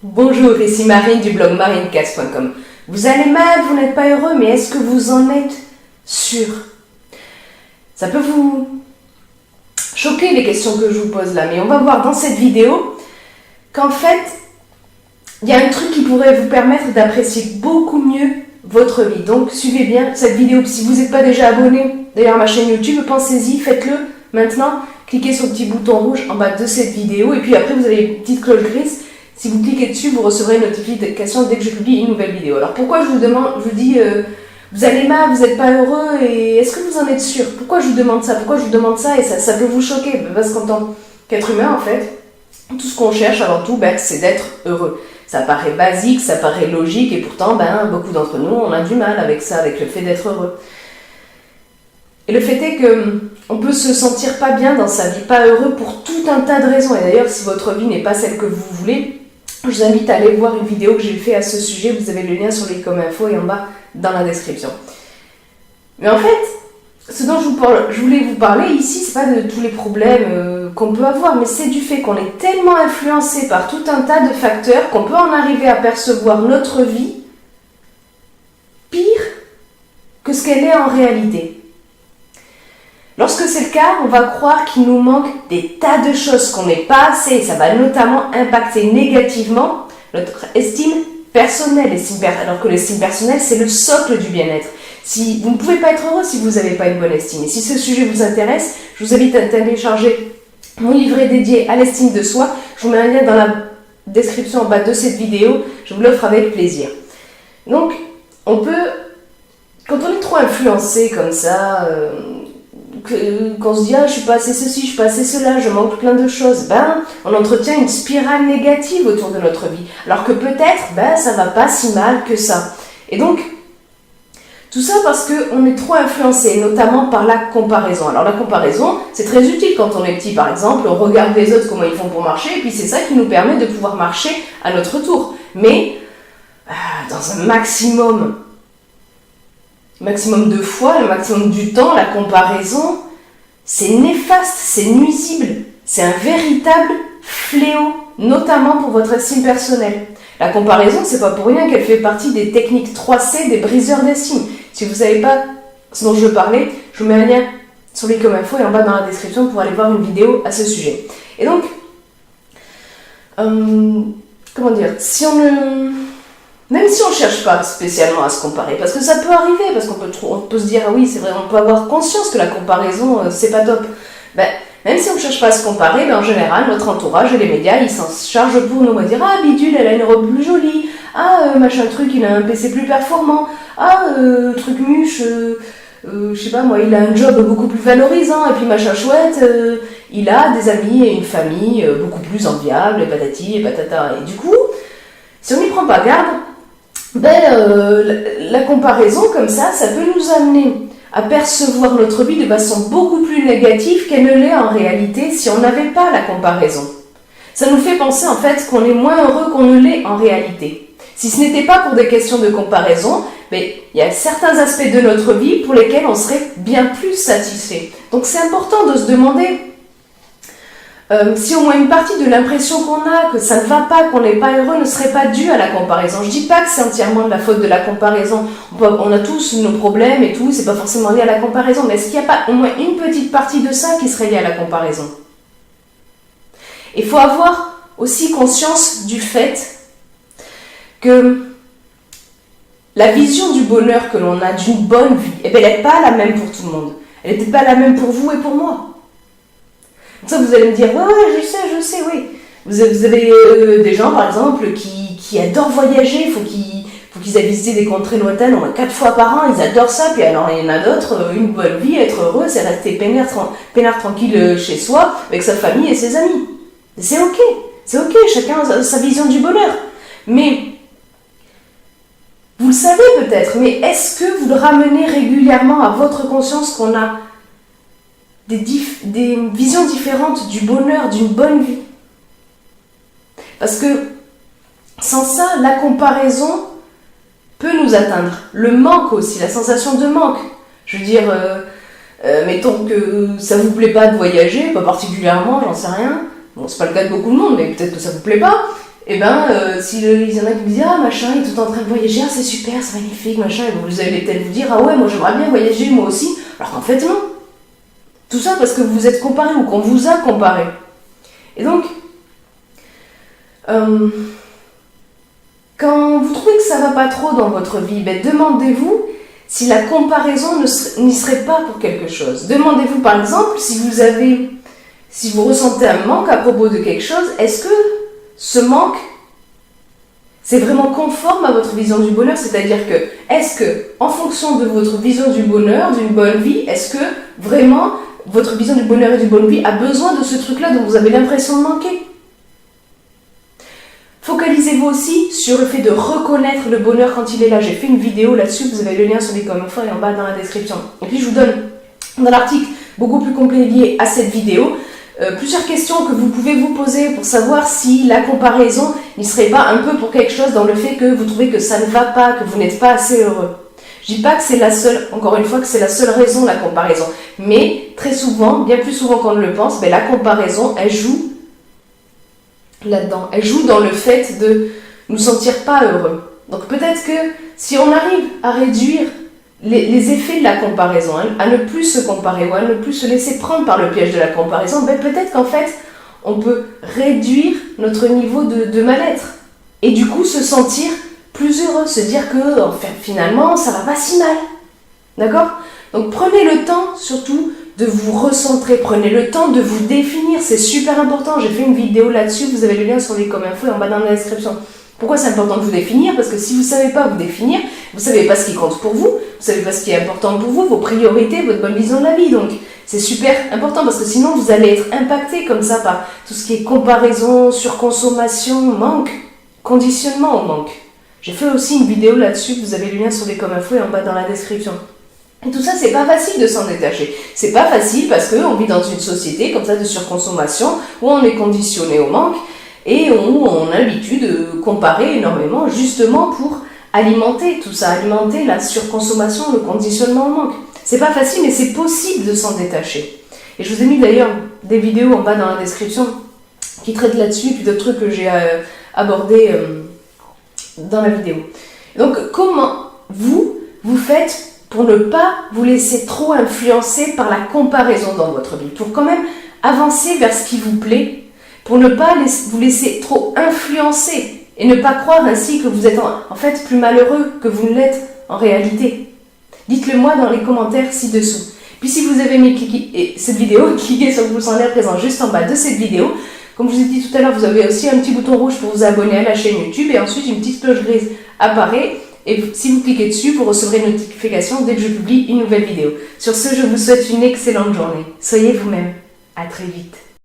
Bonjour, ici Marine du blog marinecast.com. Vous allez mal, vous n'êtes pas heureux, mais est-ce que vous en êtes sûr? Ça peut vous choquer les questions que je vous pose là, mais on va voir dans cette vidéo qu'en fait, il y a un truc qui pourrait vous permettre d'apprécier beaucoup mieux votre vie. Donc suivez bien cette vidéo. Si vous n'êtes pas déjà abonné d'ailleurs à ma chaîne YouTube, pensez-y, faites-le maintenant. Cliquez sur le petit bouton rouge en bas de cette vidéo et puis après vous avez une petite cloche grise. Si vous cliquez dessus, vous recevrez une notification dès que je publie une nouvelle vidéo. Alors pourquoi je vous dis vous allez mal, vous n'êtes pas heureux et est-ce que vous en êtes sûr? Pourquoi je vous demande ça? Pourquoi je vous demande ça? Et ça peut vous choquer parce qu'en tant qu'être humain en fait, tout ce qu'on cherche avant tout, c'est d'être heureux. Ça paraît basique, ça paraît logique et pourtant beaucoup d'entre nous on a du mal avec ça, avec le fait d'être heureux. Et le fait est qu'on peut se sentir pas bien dans sa vie, pas heureux pour tout un tas de raisons. Et d'ailleurs, si votre vie n'est pas celle que vous voulez, je vous invite à aller voir une vidéo que j'ai fait à ce sujet. Vous avez le lien sur les comme info et en bas dans la description. Mais en fait, ce dont je voulais vous parler ici, c'est pas de tous les problèmes qu'on peut avoir, mais c'est du fait qu'on est tellement influencé par tout un tas de facteurs qu'on peut en arriver à percevoir notre vie pire que ce qu'elle est en réalité. Lorsque c'est le cas, on va croire qu'il nous manque des tas de choses qu'on n'est pas assez. Ça va notamment impacter négativement notre estime personnelle. Alors que l'estime personnelle, c'est le socle du bien-être. Si vous ne pouvez pas être heureux si vous n'avez pas une bonne estime. Et si ce sujet vous intéresse, je vous invite à télécharger mon livret dédié à l'estime de soi. Je vous mets un lien dans la description en bas de cette vidéo. Je vous l'offre avec plaisir. Donc, quand on est trop influencé comme ça, qu'on se dit je suis pas assez ceci, je suis pas assez cela, je manque plein de choses, on entretient une spirale négative autour de notre vie, alors que peut-être ça va pas si mal que ça. Et donc tout ça parce qu'on est trop influencé, notamment par la comparaison. Alors la comparaison, c'est très utile quand on est petit, par exemple, on regarde les autres comment ils font pour marcher, et puis c'est ça qui nous permet de pouvoir marcher à notre tour. Mais dans un maximum de fois, le maximum du temps, la comparaison, c'est néfaste, c'est nuisible, c'est un véritable fléau, notamment pour votre estime personnelle. La comparaison, c'est pas pour rien qu'elle fait partie des techniques 3C des briseurs d'estime. Si vous ne savez pas ce dont je veux parler, je vous mets un lien sur les comme info et en bas dans la description pour aller voir une vidéo à ce sujet. Et donc, même si on ne cherche pas spécialement à se comparer, parce que ça peut arriver, parce qu'on peut se dire oui c'est vrai, on peut avoir conscience que la comparaison c'est pas top. Même si on ne cherche pas à se comparer, en général notre entourage et les médias ils s'en chargent pour nous. On va dire bidule elle a une robe plus jolie, machin truc il a un PC plus performant, truc muche, je sais pas moi il a un job beaucoup plus valorisant, et puis machin chouette, il a des amis et une famille beaucoup plus enviables, et patati et patata. Et du coup, si on n'y prend pas garde, la comparaison comme ça peut nous amener à percevoir notre vie de façon beaucoup plus négative qu'elle ne l'est en réalité si on n'avait pas la comparaison. Ça nous fait penser en fait qu'on est moins heureux qu'on ne l'est en réalité. Si ce n'était pas pour des questions de comparaison, il y a certains aspects de notre vie pour lesquels on serait bien plus satisfait. Donc c'est important de se demander si au moins une partie de l'impression qu'on a, que ça ne va pas, qu'on n'est pas heureux, ne serait pas due à la comparaison. Je dis pas que c'est entièrement de la faute de la comparaison. On a tous nos problèmes et tout, c'est pas forcément lié à la comparaison. Mais est-ce qu'il n'y a pas au moins une petite partie de ça qui serait liée à la comparaison? Il faut avoir aussi conscience du fait que la vision du bonheur que l'on a d'une bonne vie, elle n'est pas la même pour tout le monde. Elle n'est pas la même pour vous et pour moi. Ça, vous allez me dire, ouais, je sais, oui. Vous avez des gens, par exemple, qui adorent voyager, il faut qu'ils aillent visiter des contrées lointaines au moins 4 fois par an, ils adorent ça, puis alors il y en a d'autres, une bonne vie, être heureux, c'est rester peinard tranquille chez soi, avec sa famille et ses amis. C'est ok, chacun a sa vision du bonheur. Mais, vous le savez peut-être, mais est-ce que vous le ramenez régulièrement à votre conscience qu'on a des visions différentes du bonheur, d'une bonne vie? Parce que sans ça, la comparaison peut nous atteindre. Le manque aussi, la sensation de manque. Je veux dire, mettons que ça vous plaît pas de voyager, pas particulièrement, j'en sais rien. Bon, c'est pas le cas de beaucoup de monde, mais peut-être que ça vous plaît pas. et s'il y en a qui vous disent ah machin, il est tout en train de voyager, ah, c'est super, c'est magnifique, machin, et vous allez peut-être vous dire ah ouais, moi j'aimerais bien voyager, moi aussi, alors qu'en fait non. Tout ça parce que vous êtes comparé ou qu'on vous a comparé. Et donc, quand vous trouvez que ça va pas trop dans votre vie, demandez-vous si la comparaison n'y serait pas pour quelque chose. Demandez-vous par exemple si vous ressentez un manque à propos de quelque chose, est-ce que ce manque, c'est vraiment conforme à votre vision du bonheur? C'est-à-dire que, est-ce que, en fonction de votre vision du bonheur, d'une bonne vie, est-ce que vraiment votre vision du bonheur et d'une bonne vie a besoin de ce truc-là dont vous avez l'impression de manquer? Focalisez-vous aussi sur le fait de reconnaître le bonheur quand il est là. J'ai fait une vidéo là-dessus, vous avez le lien sur les commentaires et en bas dans la description. Et puis je vous donne dans l'article beaucoup plus complet lié à cette vidéo plusieurs questions que vous pouvez vous poser pour savoir si la comparaison n'y serait pas un peu pour quelque chose dans le fait que vous trouvez que ça ne va pas, que vous n'êtes pas assez heureux. Je dis pas que c'est la seule, encore une fois, que c'est la seule raison, la comparaison. Mais très souvent, bien plus souvent qu'on ne le pense, la comparaison, elle joue là-dedans. Elle joue dans le fait de nous sentir pas heureux. Donc peut-être que si on arrive à réduire les effets de la comparaison, à ne plus se comparer ou à ne plus se laisser prendre par le piège de la comparaison, peut-être qu'en fait, on peut réduire notre niveau de mal-être. Et du coup, se sentir plus heureux, se dire que finalement, ça va pas si mal. D'accord? Donc prenez le temps, surtout, de vous recentrer, prenez le temps de vous définir, c'est super important. J'ai fait une vidéo là-dessus, vous avez le lien sur les commentaires et en bas dans la description. Pourquoi c'est important de vous définir? Parce que si vous ne savez pas vous définir, vous ne savez pas ce qui compte pour vous savez pas ce qui est important pour vous, vos priorités, votre bonne vision de la vie. Donc c'est super important parce que sinon vous allez être impacté comme ça par tout ce qui est comparaison, surconsommation, manque, conditionnement au manque. J'ai fait aussi une vidéo là-dessus, vous avez le lien sur les commentaires et en bas dans la description. Et tout ça, c'est pas facile de s'en détacher. C'est pas facile parce qu'on vit dans une société comme ça de surconsommation où on est conditionné au manque et où on a l'habitude de comparer énormément justement pour alimenter tout ça, alimenter la surconsommation, le conditionnement au manque. C'est pas facile, mais c'est possible de s'en détacher. Et je vous ai mis d'ailleurs des vidéos en bas dans la description qui traitent là-dessus, puis d'autres trucs que j'ai abordés dans la vidéo. Donc, comment vous faites pour ne pas vous laisser trop influencer par la comparaison dans votre vie, pour quand même avancer vers ce qui vous plaît, pour ne pas vous laisser trop influencer et ne pas croire ainsi que vous êtes en fait plus malheureux que vous ne l'êtes en réalité. Dites-le moi dans les commentaires ci-dessous. Puis si vous avez aimé cette vidéo, cliquez sur le pouce en l'air présent juste en bas de cette vidéo. Comme je vous ai dit tout à l'heure, vous avez aussi un petit bouton rouge pour vous abonner à la chaîne YouTube et ensuite une petite cloche grise apparaît. Et si vous cliquez dessus, vous recevrez une notification dès que je publie une nouvelle vidéo. Sur ce, je vous souhaite une excellente journée. Soyez vous-même. À très vite.